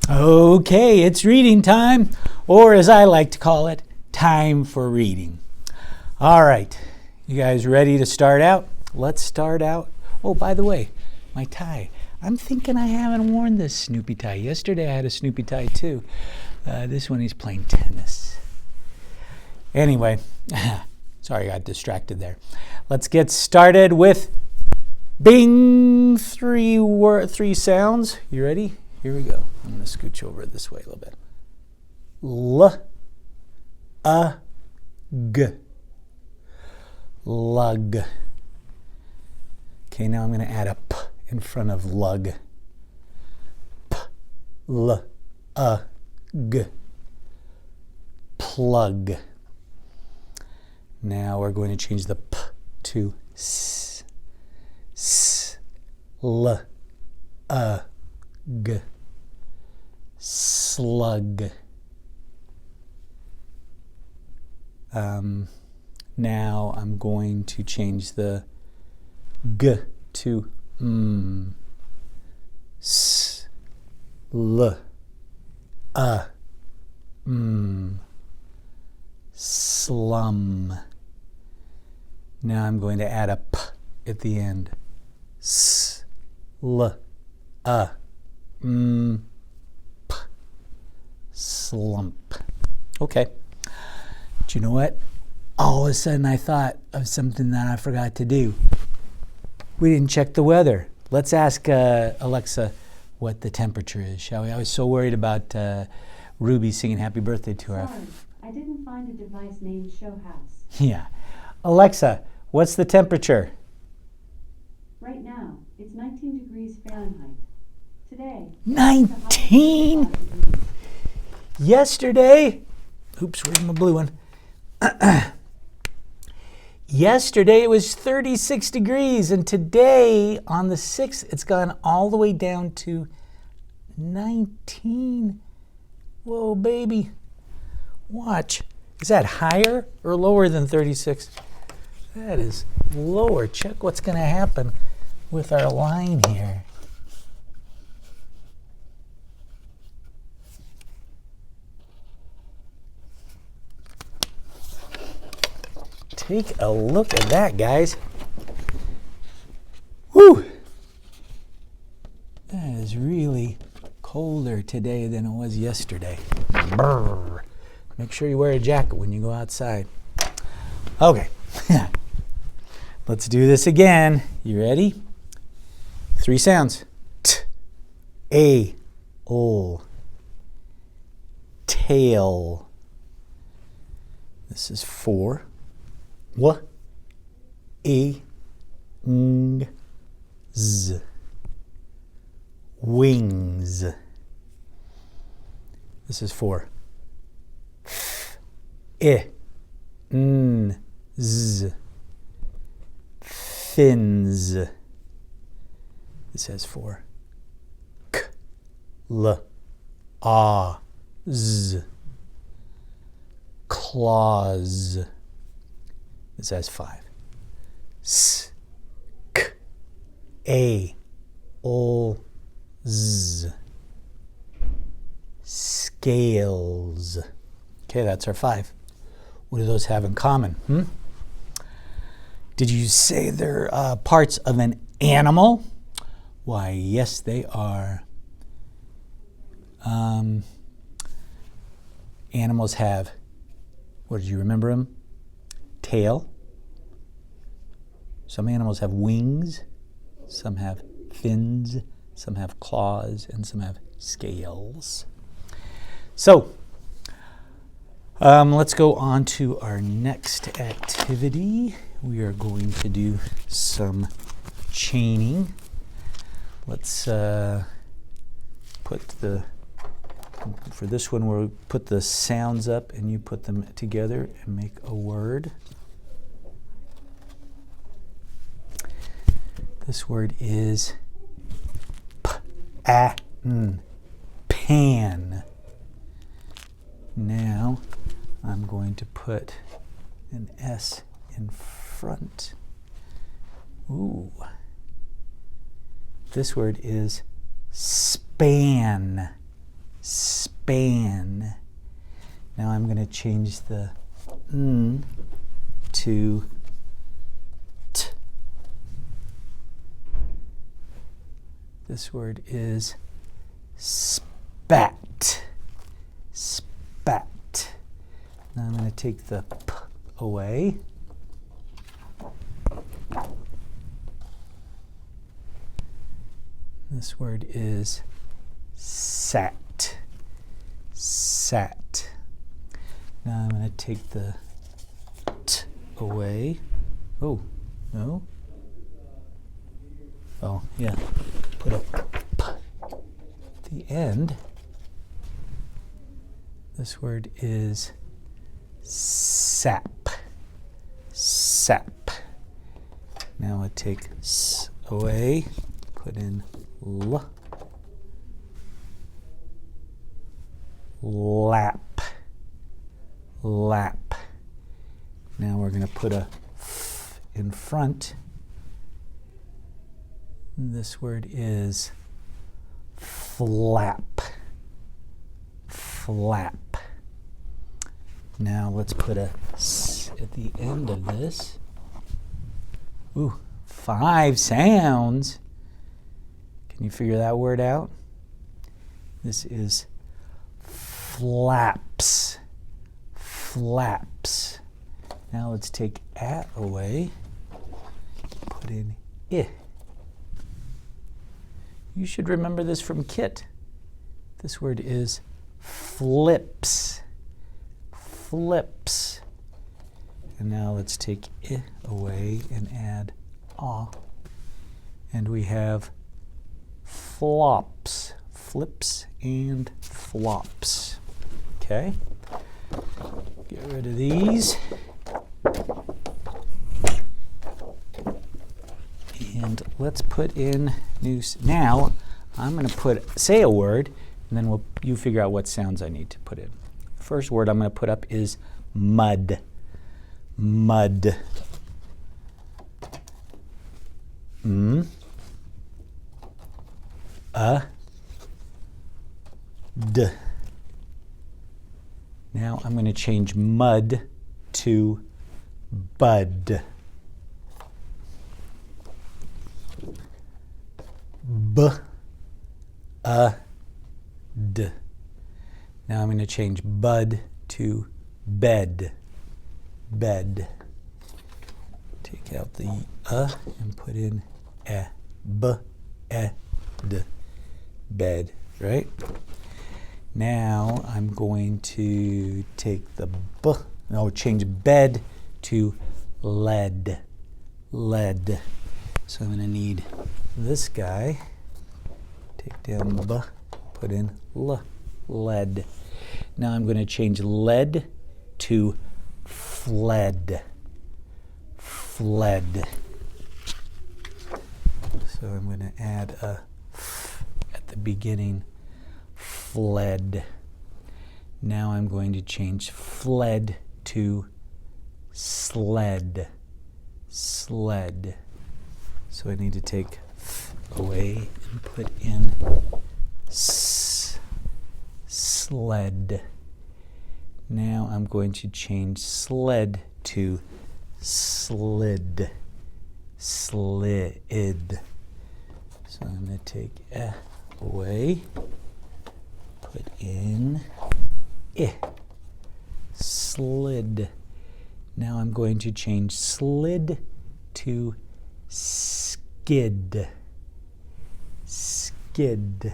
Okay, it's reading time, or as I like to call it, time for reading. All right, you guys ready to start out? Let's start out. Oh, by the way, my tie. I'm thinking I haven't worn this Snoopy tie. Yesterday I had a Snoopy tie too. This one he's playing tennis. Anyway, sorry I got distracted there. Let's get started with Bing, three sounds. You ready? Here we go. I'm going to scooch over this way a little bit. L-U-G. Lug. Okay, now I'm going to add a P in front of lug. P-L-U-G. Plug. Now we're going to change the P to S. S-L-U-G. Slug. Now I'm going to change the G to M. S-L-U-M. Slum. Now I'm going to add a P at the end. S-L-U-M. Slump. Okay. But you know what? All of a sudden I thought of something that I forgot to do. We didn't check the weather. Let's ask Alexa what the temperature is, shall we? I was so worried about Ruby singing happy birthday to her. Sorry, I didn't find a device named Show House. Yeah. Alexa, what's the temperature? Right now, it's 19 degrees Fahrenheit. Today, 19? Yesterday, oops, where's my blue one? Yesterday it was 36 degrees, and today on the 6th it's gone all the way down to 19. Whoa, baby. Watch. Is that higher or lower than 36? That is lower. Check what's going to happen with our line here. Take a look at that, guys. Whew! That is really colder today than it was yesterday. Brrr. Make sure you wear a jacket when you go outside. Okay. Let's do this again. You ready? 3 sounds. T, A, O. Tail. This is 4. W, E, Ng, Z. Wings. This is 4. F, I, N, Z. Fins. This has 4. K, L, A, Z. Claws. This has 5. S, K, A, O, Z. Scales. Okay, that's our 5. What do those have in common? Did you say they're parts of an animal? Why, yes, they are. Animals have, what did you remember them? Tail. Some animals have wings. Some have fins. Some have claws. And some have scales. So, let's go on to our next activity. We are going to do some chaining. Let's for this one, we'll put the sounds up and you put them together and make a word. This word is pan. Now I'm going to put an S in front. Ooh. This word is span. span. Now I'm going to change the n to t. This word is spat. Spat. Now I'm going to take the p away. This word is sat. Sat. Now I'm going to take the t away. Oh, no. Oh, yeah. Put a p at the end. This word is sap. Sap. Now I take s away, put in l. Lap. Lap. Now we're going to put a f in front. This word is flap. Flap. Now let's put a s at the end of this. Ooh, 5 sounds. Can you figure that word out? This is flaps. Flaps. Now let's take at away. Put in I. You should remember this from Kit. This word is flips. Flips. And now let's take I away and add ah. And we have flops. Flips and flops. Okay? Get rid of these. And let's put in new. Now I'm going to say a word, and then you figure out what sounds I need to put in. First word I'm going to put up is mud. Mud. D. Now I'm going to change mud to bud. D. Now I'm going to change bud to bed. Bed. Take out the and put in d. Bed, right? Now I'm going to take the change bed to lead. Lead. So I'm going to need this guy. Take down b, put in l. Lead. Now I'm going to change lead to fled. Fled. So I'm going to add a f at the beginning. Fled. Now I'm going to change fled to sled. Sled. So I need to take f away and put in s. Sled. Now I'm going to change sled to slid. Slid. So I'm going to take away, put in I. Slid. Now I'm going to change slid to skid. Skid.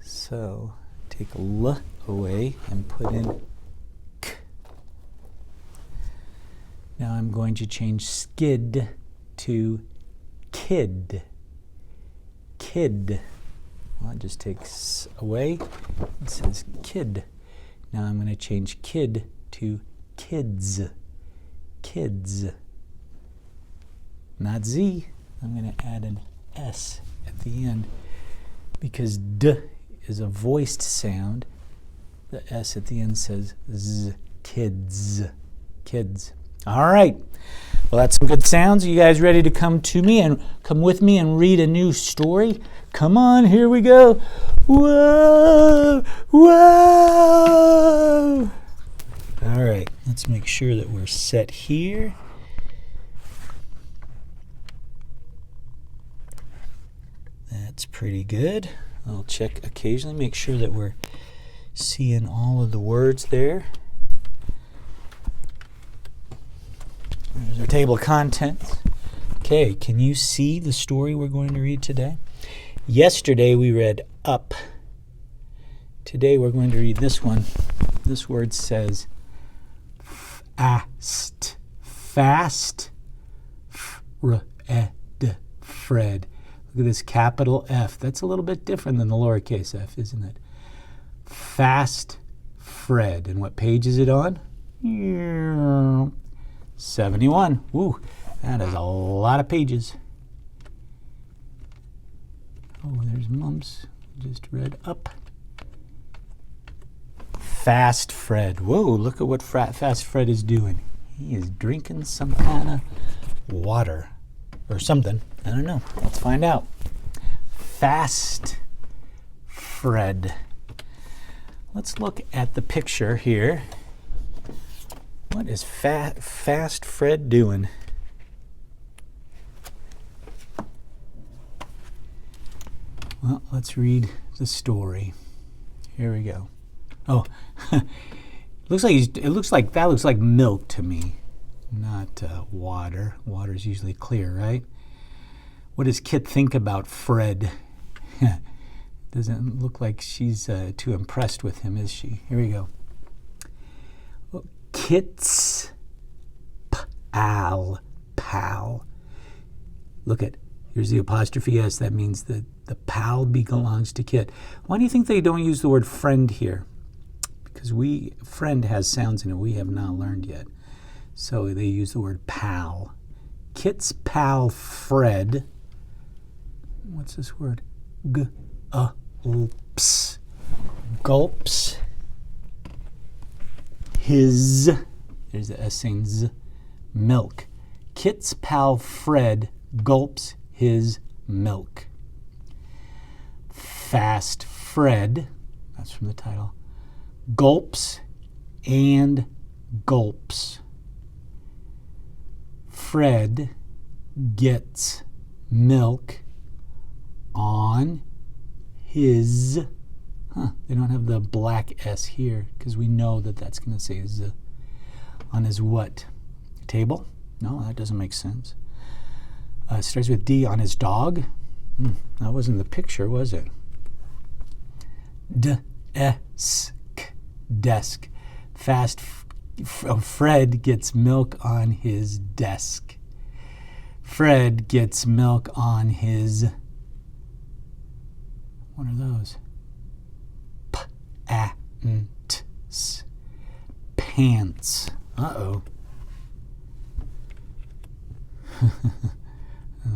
So take l away and put in k. Now I'm going to change skid to kid. Kid. Well, it just takes away. It says kid. Now I'm going to change kid to kids. Kids. Not Z. I'm going to add an S at the end because D is a voiced sound. The S at the end says Z. Kids. Kids. All right. Well, that's some good sounds. You guys ready to come with me and read a new story? Come on, here we go. Whoa! Whoa! All right, let's make sure that we're set here. That's pretty good. I'll check occasionally, make sure that we're seeing all of the words there. There's our table of contents. Okay, can you see the story we're going to read today? Yesterday we read up. Today we're going to read this one. This word says fast. Fast. Fred. Look at this capital F. That's a little bit different than the lowercase f, isn't it? Fast Fred. And what page is it on? 71. Woo, that is a lot of pages. Oh, there's Mumps. Just read up. Fast Fred. Whoa, look at what Fast Fred is doing. He is drinking some kind of water or something. I don't know. Let's find out. Fast Fred. Let's look at the picture here. What is Fast Fred doing? Well, let's read the story. Here we go. Oh, it looks like milk to me, not water. Water's usually clear, right? What does Kit think about Fred? Doesn't look like she's too impressed with him, is she? Here we go. Kit's pal. Look at, here's the apostrophe S. That means that the pal belongs to Kit. Why do you think they don't use the word friend here? Because friend has sounds in it we have not learned yet. So they use the word pal. Kit's pal Fred. What's this word? Gulps. Gulps. His, there's the S saying Z, milk. Kit's pal Fred gulps his milk. Fast Fred, that's from the title, gulps and gulps. Fred gets milk on his, they don't have the black S here because we know that that's going to say Z. On his what? Table? No, that doesn't make sense. It starts with D. On his dog? That wasn't the picture, was it? Desk. Desk. Fred gets milk on his desk. Fred gets milk on his, what are those? Pants. Uh-oh.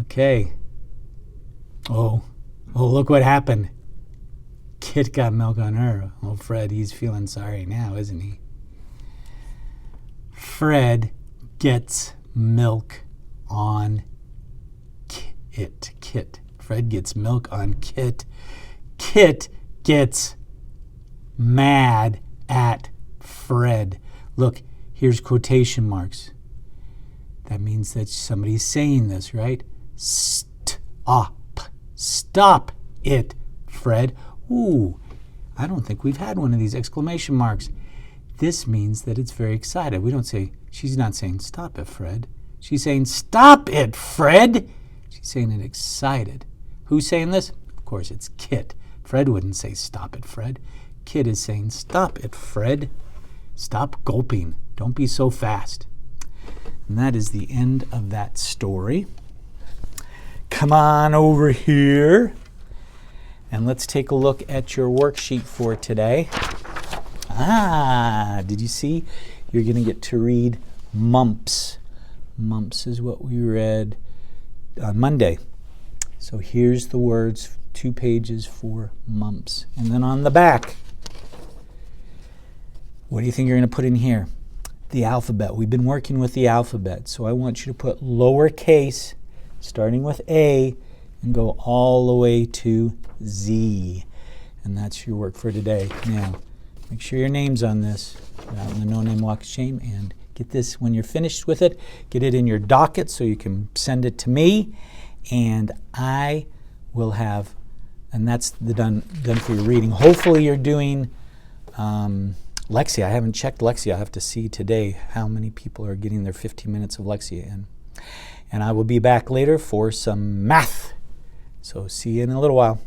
Okay. Oh, look what happened. Kit got milk on her. Oh, Fred, he's feeling sorry now, isn't he? Fred gets milk on Kit. Fred gets milk on Kit. Kit gets mad at Fred. Look, here's quotation marks. That means that somebody's saying this, right? Stop. Stop it, Fred. Ooh, I don't think we've had one of these exclamation marks. This means that it's very excited. We don't say, she's not saying stop it, Fred. She's saying stop it, Fred. She's saying it excited. Who's saying this? Of course, it's Kit. Fred wouldn't say stop it, Fred. Kit is saying stop it, Fred. Stop gulping. Don't be so fast. And that is the end of that story. Come on over here and let's take a look at your worksheet for today. Did you see? You're going to get to read mumps. Mumps is what we read on Monday. So here's the words, 2 pages for mumps. And then on the back, what do you think you're going to put in here? The alphabet. We've been working with the alphabet, so I want you to put lowercase, starting with A, and go all the way to Z. And that's your work for today. Now, make sure your name's on this, out in the No Name Walk of Shame, and get this, when you're finished with it, get it in your docket so you can send it to me, and I will have, and that's done for your reading. Hopefully you're doing Lexia. I haven't checked Lexia. I'll have to see today how many people are getting their 15 minutes of Lexia in. And I will be back later for some math. So see you in a little while.